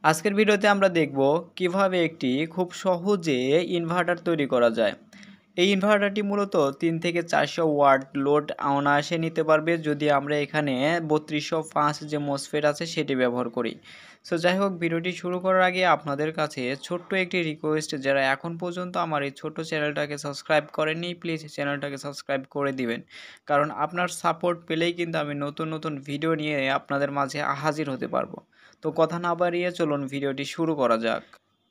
আজকের ভিডিওতে আমরা দেখব কিভাবে একটি খুব সহজে ইনভার্টার তৈরি করা যায়। এই ইনভার্টারটি মূলত 3 থেকে 400 ওয়াট লোড অনায়াসে নিতে পারবে যদি আমরা এখানে 3205 যে মসফেট আছে সেটি ব্যবহার করি। সো যাই হোক, ভিডিওটি শুরু করার আগে আপনাদের কাছে ছোট্ট একটি রিকোয়েস্ট, যারা এখন পর্যন্ত আমার এই ছোট্ট চ্যানেলটাকে সাবস্ক্রাইব করেননি প্লিজ চ্যানেলটাকে সাবস্ক্রাইব করে দিবেন, কারণ আপনার সাপোর্ট পেলেই কিন্তু আমি নতুন নতুন ভিডিও নিয়ে আপনাদের মাঝে হাজির হতে পারবো। তো কথা না বাড়িয়ে চলুন ভিডিওটি শুরু করা যাক।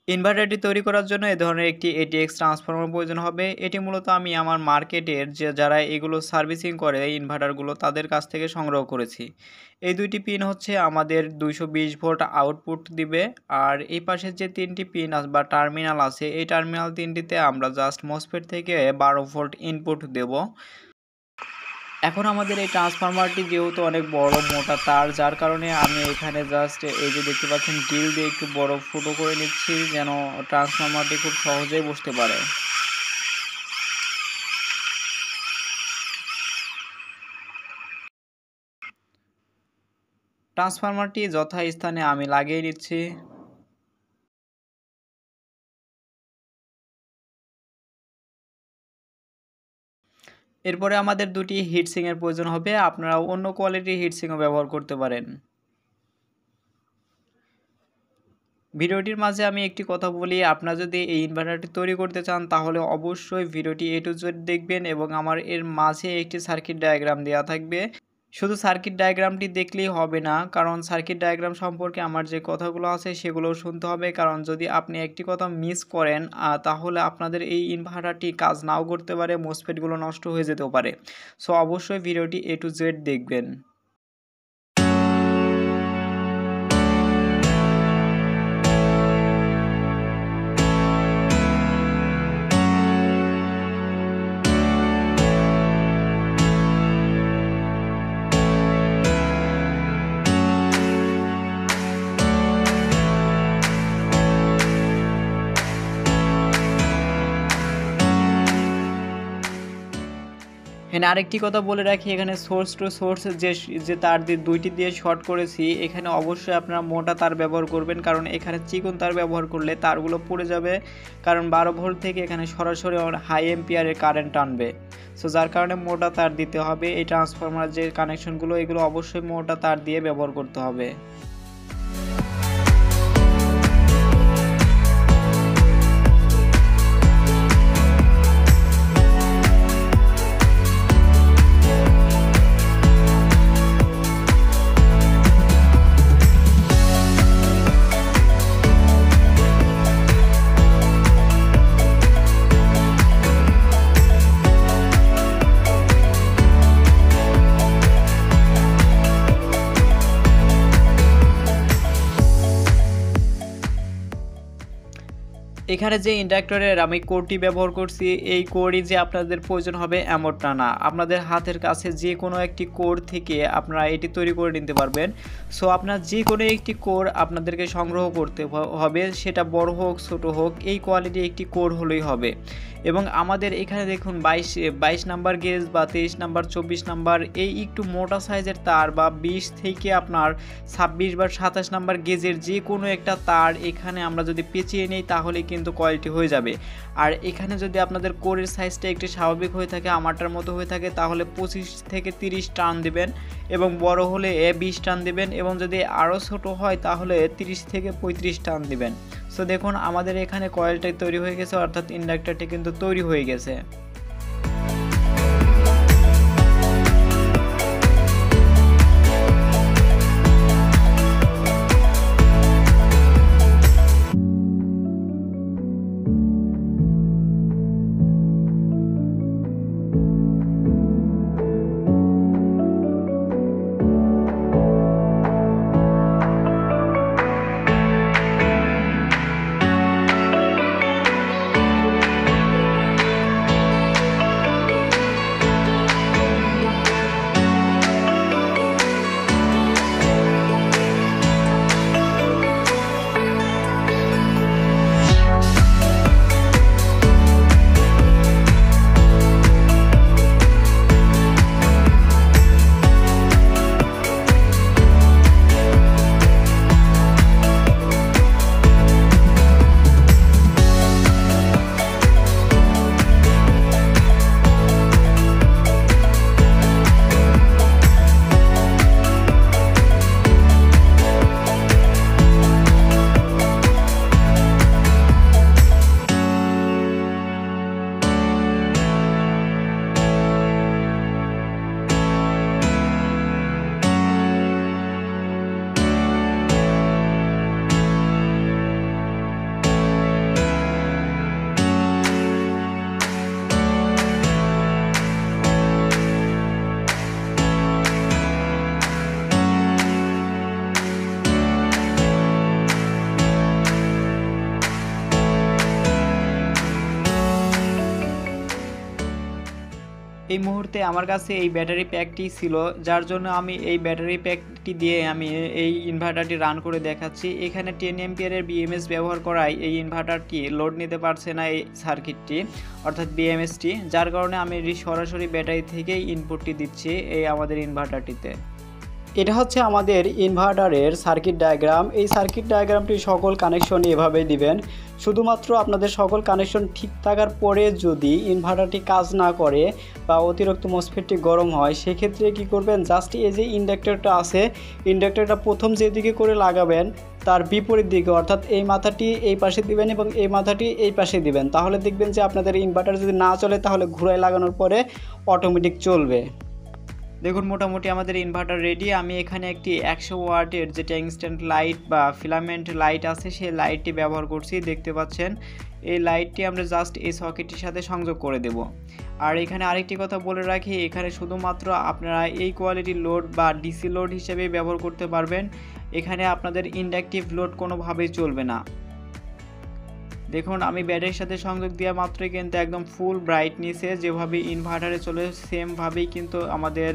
ইনভার্টারটি তৈরি করার জন্য এই ধরনের একটি এটিএক্স ট্রান্সফরমার প্রয়োজন হবে। এটি মূলত আমি আমার মার্কেটের যারা এগুলো সার্ভিসিং করে এই ইনভার্টারগুলো তাদের কাছ থেকে সংগ্রহ করেছি। এই দুইটি পিন হচ্ছে আমাদের 220 ভোল্ট আউটপুট দিবে, আর এই পাশের যে তিনটি পিন বা টার্মিনাল আছে এই টার্মিনাল তিনটিতে আমরা জাস্ট মসফেট থেকে 12 ভোল্ট ইনপুট দেব। এখন আমাদের এই ট্রান্সফরমারটি যেহেতু অনেক বড় মোটা তার, যার কারণে আমি এখানে জাস্ট এই যে দেখতে পাচ্ছেন ড্রিল দিয়ে একটু বড় ফুটো করে নিচ্ছি যেন ট্রান্সফরমারটি খুব সহজেই বসতে পারে। ট্রান্সফরমারটি যথাস্থানে আমি লাগিয়ে নিচ্ছি। এরপরে আমাদের দুটি হিটসিংয়ের প্রয়োজন হবে, আপনারা অন্য কোয়ালিটির হিটসিংও ব্যবহার করতে পারেন। ভিডিওটির মাঝে আমি একটি কথা বলি, আপনারা যদি এই ইনভার্টারটি তৈরি করতে চান তাহলে অবশ্যই ভিডিওটি A to Z দেখবেন এবং আমার এর মাঝে একটি সার্কিট ডায়াগ্রাম দেওয়া থাকবে। শুধু সার্কিট ডায়াগ্রামটি দেখলেই হবে না, কারণ সার্কিট ডায়াগ্রাম সম্পর্কে আমার যে কথাগুলো আছে সেগুলোও শুনতে হবে, কারণ যদি আপনি একটি কথা মিস করেন তাহলে আপনাদের এই ইনভার্টারটি কাজ নাও করতে পারে, মসফেটগুলো নষ্ট হয়ে যেতেও পারে। সো অবশ্যই ভিডিওটি A to Z দেখবেন। এখানে আরেকটি কথা বলে রাখি, এখানে সোর্স টু সোর্স যে তার দুইটি দিয়ে শর্ট করেছি, এখানে অবশ্যই আপনারা মোটা তার ব্যবহার করবেন, কারণ এখানে চিকন তার ব্যবহার করলে তারগুলো পুড়ে যাবে, কারণ 12 ভোল্ট থেকে এখানে সরাসরি হাই এম্পিয়ারের কারেন্ট টানবে। সো যার কারণে মোটা তার দিতে হবে। এই ট্রান্সফরমার যে কানেকশনগুলো এগুলো অবশ্যই মোটা তার দিয়ে ব্যবহার করতে হবে। এখানে যে ইন্ডাক্টরের আমি কোরটি ব্যবহার করছি, এই কোরই যে আপনাদের প্রয়োজন হবে এমনটা না, আপনাদের হাতের কাছে যে কোনো একটি কোর থেকে আপনারা এটি তৈরি করে নিতে পারবেন। সো আপনার যে কোনো একটি কোর আপনাদেরকে সংগ্রহ করতে হবে, সেটা বড় হোক ছোট হোক, এই কোয়ালিটি একটি কোর হলেই হবে। এবং আমাদের এখানে দেখুন 22 নাম্বার গেজ বা 23 নাম্বার 24 নাম্বার এই একটু মোটা সাইজের তার, বা 20 থেকে আপনার 26 বা 27 নাম্বার গেজের যে কোনো একটা তার এখানে আমরা যদি পেঁচিয়ে নিই তাহলে কিন্তু কোয়ালিটি হয়ে যাবে। আর এখানে যদি আপনাদের কোরের সাইজটা একটু স্বাভাবিক হয়ে থাকে, আমারটার মতো হয়ে থাকে, তাহলে 25 থেকে 30 টান দেবেন এবং বড় হলে 20 টান দেবেন, এবং যদি আরও ছোট হয় তাহলে 30 থেকে 35 টান দেবেন। সো দেখুন আমাদের এখানে কয়েলটাই তৈরি হয়ে গেছে, অর্থাৎ ইন্ডাক্টরটি কিন্তু তৈরি হয়ে গেছে। এই মুহূর্তে আমার কাছে এই ব্যাটারি প্যাকটি ছিল, যার জন্য আমি এই ব্যাটারি প্যাকটি দিয়ে আমি এই ইনভার্টারটি রান করে দেখাচ্ছি। এখানে 10 এম্পিয়ারের বিএমএস ব্যবহার করায় এই ইনভার্টারটি লোড নিতে পারছে না এই সার্কিটটি অর্থাৎ বিএমএসটি, যার কারণে আমি সরাসরি ব্যাটারি থেকেই ইনপুটটি দিচ্ছি এই আমাদের ইনভার্টারটিতে। এটা হচ্ছে আমাদের ইনভার্টারের সার্কিট ডায়াগ্রাম। এই সার্কিট ডায়াগ্রামটি সকল কানেকশন এভাবেই দিবেন। শুধুমাত্র আপনাদের সকল কানেকশন ঠিক থাকার পরে যদি ইনভার্টারটি কাজ না করে বা অতিরিক্ত মসফেটটি গরম হয়, সেক্ষেত্রে কি করবেন, জাস্ট এই যে ইন্ডাক্টরটা আছে, ইন্ডাক্টরটা প্রথম যেদিকে করে লাগাবেন তার বিপরীত দিকে, অর্থাৎ এই মাথাটি এই পাশে দিবেন এবং এই মাথাটি এই পাশে দিবেন। তাহলে দেখবেন যে আপনাদের ইনভার্টার যদি না চলে তাহলে ঘুরায় লাগানোর পরে অটোমেটিক চলবে। দেখুন মোটামুটি আমাদের ইনভার্টার রেডি। আমি এখানে একটি 100 ওয়াটের যেটা ইনস্ট্যান্ট লাইট বা ফিলামেন্ট লাইট আছে সেই লাইটটি ব্যবহার করছি, দেখতে পাচ্ছেন। এই লাইটটি আমরা জাস্ট এই সকেটটির সাথে সংযোগ করে দেব। আর এখানে আরেকটি কথা বলে রাখি, এখানে শুধুমাত্র আপনারা এই কোয়ালিটির লোড বা ডিসি লোড হিসেবে ব্যবহার করতে পারবেন। এখানে আপনাদের ইন্ডাকটিভ লোড কোনোভাবেই চলবে না। দেখুন আমি ব্যাটারির সাথে সংযোগ দেওয়া মাত্রই কিন্তু একদম ফুল ব্রাইটনেসে যেভাবে ইনভার্টারে চলে সেমভাবেই কিন্তু আমাদের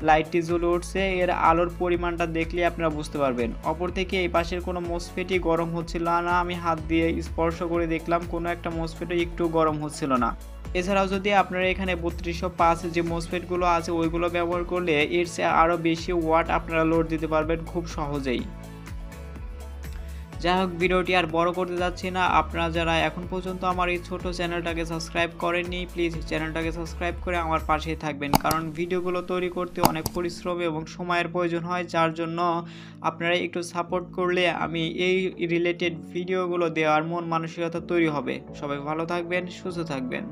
লাইটটি জ্বলে উঠছে। এর আলোর পরিমাণটা দেখলে আপনারা বুঝতে পারবেন। অপর থেকে এই পাশের কোনো মসফেটই গরম হচ্ছিল না, আমি হাত দিয়ে স্পর্শ করে দেখলাম কোনো একটা মসফেটও একটু গরম হচ্ছিল না। এছাড়াও যদি আপনারা এখানে 3205 যে মসফেটগুলো আছে ওইগুলো ব্যবহার করলে এর চেয়ে আরও বেশি ওয়াট আপনারা লোড দিতে পারবেন খুব সহজেই। যাই হোক, ভিডিওটি আর বড় করতে যাচ্ছি না। আপনারা যারা এখন পর্যন্ত আমার এই ছোট চ্যানেলটাকে সাবস্ক্রাইব করেননি, প্লিজ চ্যানেলটাকে সাবস্ক্রাইব করে আমার পাশেই থাকবেন, কারণ ভিডিওগুলো তৈরি করতে অনেক পরিশ্রম এবং সময়ের প্রয়োজন হয়, যার জন্য আপনারা একটু সাপোর্ট করলে আমি এই রিলেটেড ভিডিওগুলো দেওয়ার মন মানসিকতা তৈরি হবে। সবাই ভালো থাকবেন, সুস্থ থাকবেন।